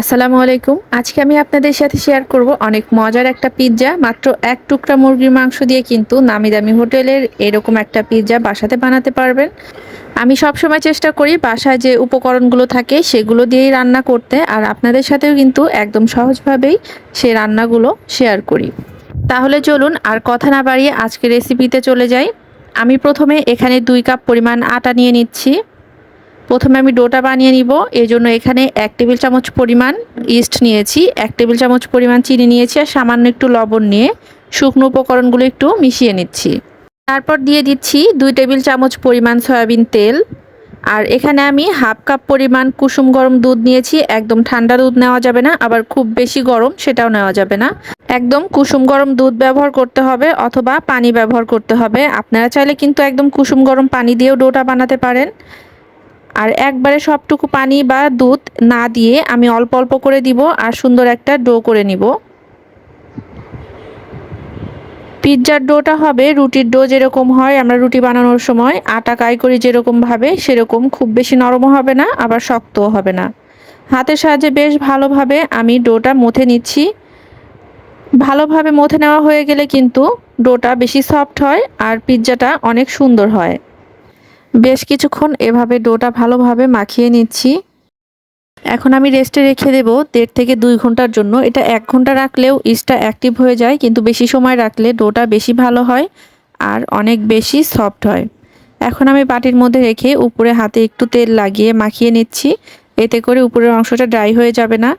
আসসালামু আলাইকুম। আজকে আমি আপনাদের সাথে শেয়ার করব অনেক মজার একটা পিৎজা। মাত্র এক টুকরা মুরগির মাংস দিয়ে কিন্তু নামি দামি হোটেলের এরকম একটা পিৎজা বাসাতে বানাতে পারবেন। আমি সবসময় চেষ্টা করি বাসায় যে উপকরণগুলো থাকে সেগুলো দিয়েই রান্না করতে, আর আপনাদের সাথেও কিন্তু একদম সহজভাবেই সেই রান্নাগুলো শেয়ার করি। তাহলে চলুন আর কথা না বাড়িয়ে আজকে রেসিপিতে চলে যাই। আমি প্রথমে এখানে 2 কাপ পরিমাণ আটা নিয়ে নিচ্ছি। প্রথমে আমি ডোটা বানিয়ে নিব। এজন্য এখানে 1 টেবিল চামচ পরিমাণ ইস্ট নিয়েছি, 1 টেবিল চামচ পরিমাণ চিনি নিয়েছি, আর সামান্য একটু লবণ নিয়ে শুকনো উপকরণগুলো একটু মিশিয়ে নিচ্ছি। তারপর দিয়ে দিচ্ছি 2 টেবিল চামচ পরিমাণ সয়াবিন তেল। আর এখানে আমি হাফ কাপ পরিমাণ কুসুম গরম দুধ নিয়েছি। একদম ঠান্ডা দুধ নেওয়া যাবে না, আবার খুব বেশি গরম সেটাও নেওয়া যাবে না। একদম কুসুম গরম দুধ ব্যবহার করতে হবে অথবা পানি ব্যবহার করতে হবে। আপনারা চাইলে কিন্তু একদম কুসুম গরম পানি দিয়েও ডোটা বানাতে পারেন। আর একবারে সবটুকু পানি বা দুধ না দিয়ে আমি অল্প অল্প করে দিব আর সুন্দর একটা ডো করে নিব। পিৎজার ডোটা হবে রুটির ডো যেরকম হয়, আমরা রুটি বানানোর সময় আটা কাই করি যেরকম ভাবে, সেরকম খুব বেশি নরমও হবে না আবার শক্তও হবে না। হাতের সাহায্যে বেশ ভালোভাবে আমি ডোটা মথে নিচ্ছি। ভালোভাবে মথে নেওয়া হয়ে গেলে কিন্তু ডোটা বেশি সফট হয় আর পিৎজাটা অনেক সুন্দর হয়। বেশ কিছুক্ষণ এভাবে ডোটা ভালোভাবে মাখিয়ে নিচ্ছি। এখন আমি রেস্টে রেখে দেব 1.5 থেকে 2 ঘন্টার জন্য। এটা 1 ঘন্টা রাখলেও ইস্টটা অ্যাক্টিভ হয়ে যায়, কিন্তু বেশি সময় রাখলে ডোটা বেশি ভালো হয় আর অনেক বেশি সফট হয়। এখন আমি বাটির মধ্যে রেখে উপরে হাতে একটু তেল লাগিয়ে মাখিয়ে নিচ্ছি, এতে করে উপরের অংশটা ড্রাই হয়ে যাবে না।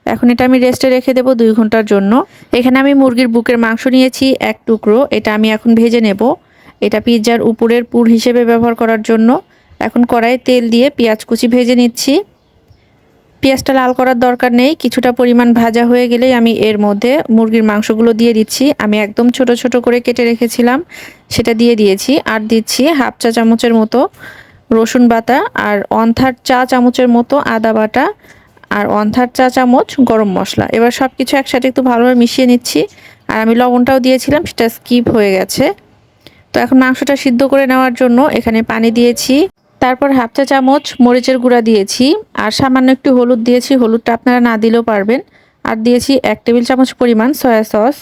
এখন এটা আমি রেস্টে রেখে দেব 2 ঘন্টার জন্য। এখানে আমি মুরগির বুকের মাংস নিয়েছি 1 টুকরো, এটা আমি এখন ভেজে নেব। এটা পিৎজার উপরের পুর হিসেবে ব্যবহার করার জন্য। এখন কড়াইয়ে তেল দিয়ে পেঁয়াজ কুচি ভেজে নিচ্ছি। পেঁয়াজটা লাল করার দরকার নেই, কিছুটা পরিমাণ ভাজা হয়ে গেলেই আমি এর মধ্যে মুরগির মাংসগুলো দিয়ে দিচ্ছি। আমি একদম ছোট ছোট করে কেটে রেখেছিলাম, সেটা দিয়ে দিয়েছি। আর দিচ্ছি হাফ চা চামচের মতো রসুন বাটা, আর 1/3 চা চামচের মতো আদা বাটা, আর 1/3 চা চামচ গরম মশলা। এবার সব কিছু একসাথে একটু ভালোভাবে মিশিয়ে নিচ্ছি। আর আমি লবণটাও দিয়েছিলাম, সেটা স্কিপ হয়ে গেছে। তো এখন মাংসটা সিদ্ধ করে নেওয়ার জন্য এখানে পানি দিয়েছি। তারপর হাফ চা চামচ মরিচের গুঁড়া দিয়েছি আর সামান্য একটু হলুদ দিয়েছি, হলুদটা আপনারা না দিলেও পারবেন। আর দিয়েছি 1 টেবিল চামচ পরিমাণ সয়া সস।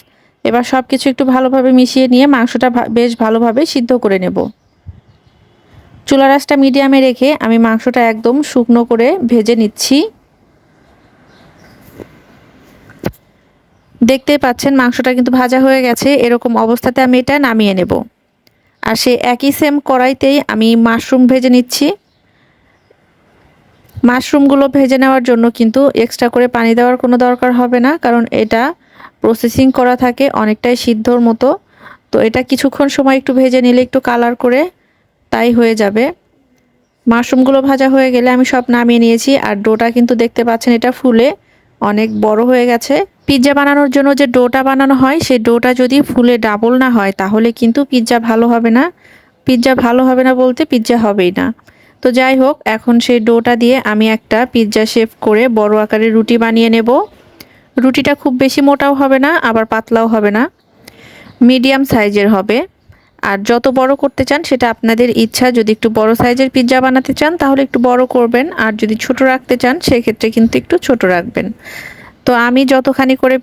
এবার সব কিছু একটু ভালোভাবে মিশিয়ে নিয়ে মাংসটা বেশ ভালোভাবে সিদ্ধ করে নেব। চুলার আঁচটা মিডিয়ামে রেখে আমি মাংসটা একদম শুকনো করে ভেজে নিচ্ছি। দেখতেই পাচ্ছেন মাংসটা কিন্তু ভাজা হয়ে গেছে। এরকম অবস্থাতে আমি এটা নামিয়ে নেব। আর সেই একই সেম কড়াইতেই আমি মাশরুম ভেজে নিচ্ছি। মাশরুমগুলো ভেজে নেওয়ার জন্য কিন্তু এক্সট্রা করে পানি দেওয়ার কোনো দরকার হবে না, কারণ এটা প্রসেসিং করা থাকে অনেকটাই সিদ্ধর মতো। তো এটা কিছুক্ষণ সময় একটু ভেজে নিলে একটু কালার করে তাই হয়ে যাবে। মাশরুমগুলো ভাজা হয়ে গেলে আমি সব নামিয়ে নিয়েছি। আর ডোটা কিন্তু দেখতে পাচ্ছেন এটা ফুলে অনেক বড় হয়ে গেছে। পিৎজা বানানোর জন্য যে ডোটা বানানো হয় সেই ডোটা যদি ফুলে ডাবল না হয় তাহলে কিন্তু পিৎজা ভালো হবে না। পিৎজা ভালো হবে না বলতে পিৎজা হবেই না। তো যাই হোক, এখন সেই ডোটা দিয়ে আমি একটা পিৎজা শেপ করে বড় আকারের রুটি বানিয়ে নেব। রুটিটা খুব বেশি মোটাও হবে না আবার পাতলাও হবে না, মিডিয়াম সাইজের হবে। আর যত বড় করতে চান সেটা আপনাদের ইচ্ছা। যদি একটু বড় সাইজের পিৎজা বানাতে চান তাহলে একটু বড় করবেন, আর যদি ছোট রাখতে চান সেক্ষেত্রে কিন্তু একটু ছোট রাখবেন। তো আমি যতখানি করে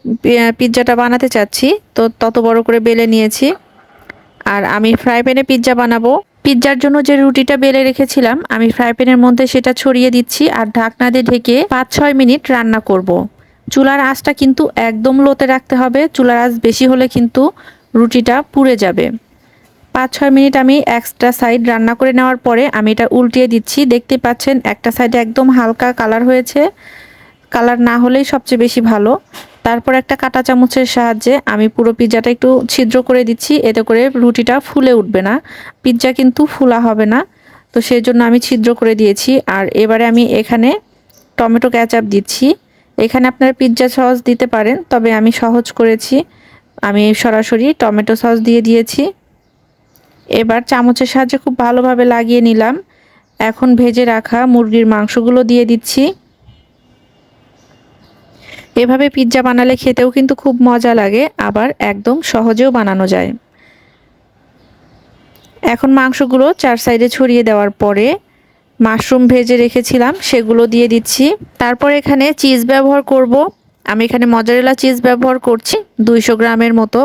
পিৎজাটা বানাতে চাচ্ছি তো তত বড় করে বেলে নিয়েছি। আর আমি ফ্রাই প্যানে পিৎজা বানাবো। পিৎজার জন্য যে রুটিটা বেলে রেখেছিলাম আমি ফ্রাই প্যানের মধ্যে সেটা ছড়িয়ে দিচ্ছি আর ঢাকনা দিয়ে ঢেকে 5-6 মিনিট রান্না করব। চুলার আঁচটা কিন্তু একদম লোতে রাখতে হবে, চুলার আঁচ বেশি হলে কিন্তু রুটিটা পুড়ে যাবে। 5-6 মিনিট আমি এক্সট্রা সাইড রান্না করে নেওয়ার পরে আমি এটা উল্টিয়ে দিচ্ছি। দেখতে পাচ্ছেন একটা সাইডে একদম হালকা কালার হয়েছে, কালার না হলেই সবচেয়ে বেশি ভালো। তারপর একটা কাঁটা চামচের সাহায্যে আমি পুরো পিৎজাটা একটু ছিদ্র করে দিচ্ছি, এতে করে রুটিটা ফুলে উঠবে না, পিৎজা কিন্তু ফুলা হবে না। তো সেই জন্য আমি ছিদ্র করে দিয়েছি। আর এবারে আমি এখানে টমেটো কেচাপ দিচ্ছি। এখানে আপনারা পিৎজা সস দিতে পারেন, তবে আমি সহজ করেছি, আমি সরাসরি টমেটো সস দিয়ে দিয়েছি। এবার চামচের সাহায্যে খুব ভালোভাবে লাগিয়ে নিলাম। এখন ভেজে রাখা মুরগির মাংসগুলো দিয়ে দিচ্ছি। এভাবে পিৎজা বানালে খেতেও কিন্তু খুব মজা লাগে, আবার একদম সহজেও বানানো যায়। এখন মাংসগুলো 4 সাইডে ছড়িয়ে দেওয়ার পরে মাশরুম ভেজে রেখেছিলাম সেগুলো দিয়ে দিচ্ছি। তারপর এখানে চিজ ব্যবহার করব। আমি এখানে মজারেলা চিজ ব্যবহার করছি 200 গ্রামের মতো।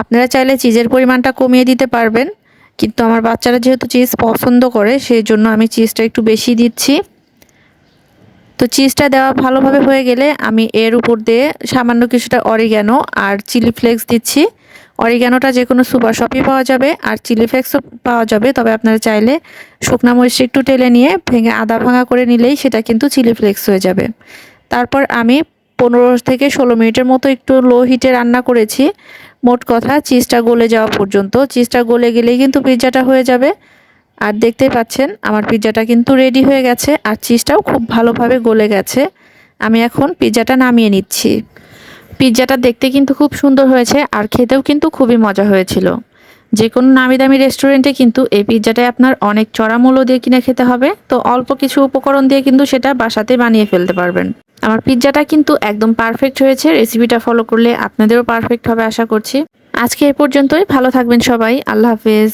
আপনারা চাইলে চিজের পরিমাণটা কমিয়ে দিতে পারবেন, কিন্তু আমার বাচ্চারা যেহেতু চিজ পছন্দ করে সেই জন্য আমি চিজটা একটু বেশি দিচ্ছি। তো চিজটা দেওয়া ভালোভাবে হয়ে গেলে আমি এর উপর দিয়ে সামান্য কিছুটা অরিগ্যানো আর চিলি ফ্লেক্স দিচ্ছি। অরিগ্যানোটা যে কোনো সুপার শপে পাওয়া যাবে আর চিলি ফ্লেক্সও পাওয়া যাবে, তবে আপনারা চাইলে শুকনা মরিচ একটু টেলে নিয়ে ভেঙে আধা ভাঙা করে নিলেই সেটা কিন্তু চিলি ফ্লেক্স হয়ে যাবে। তারপর আমি 15 থেকে 16 মিনিটের মতো একটু লো হিটে রান্না করেছি। মোট কথা চিজটা গলে যাওয়া পর্যন্ত। চিজটা গলে গেলেই কিন্তু পিৎজাটা হয়ে যাবে। আর দেখতেই পাচ্ছেন আমার পিৎজাটা কিন্তু রেডি হয়ে গেছে আর চিজটাও খুব ভালোভাবে গলে গেছে। আমি এখন পিৎজাটা নামিয়ে নিচ্ছি। পিৎজাটা দেখতে কিন্তু খুব সুন্দর হয়েছে আর খেতেও কিন্তু খুবই মজা হয়েছিল। যে কোনো নামি দামি রেস্টুরেন্টে কিন্তু এই পিৎজাটাই আপনার অনেক চড়া মূল্য দিয়ে কিনে খেতে হবে, তো অল্প কিছু উপকরণ দিয়ে কিন্তু সেটা বাসাতে বানিয়ে ফেলতে পারবেন। আমার পিৎজাটা কিন্তু একদম পারফেক্ট হয়েছে। রেসিপিটা ফলো করলে আপনাদেরও পারফেক্ট হবে আশা করছি। আজকে এ পর্যন্তই। ভালো থাকবেন সবাই। আল্লাহ হাফেজ।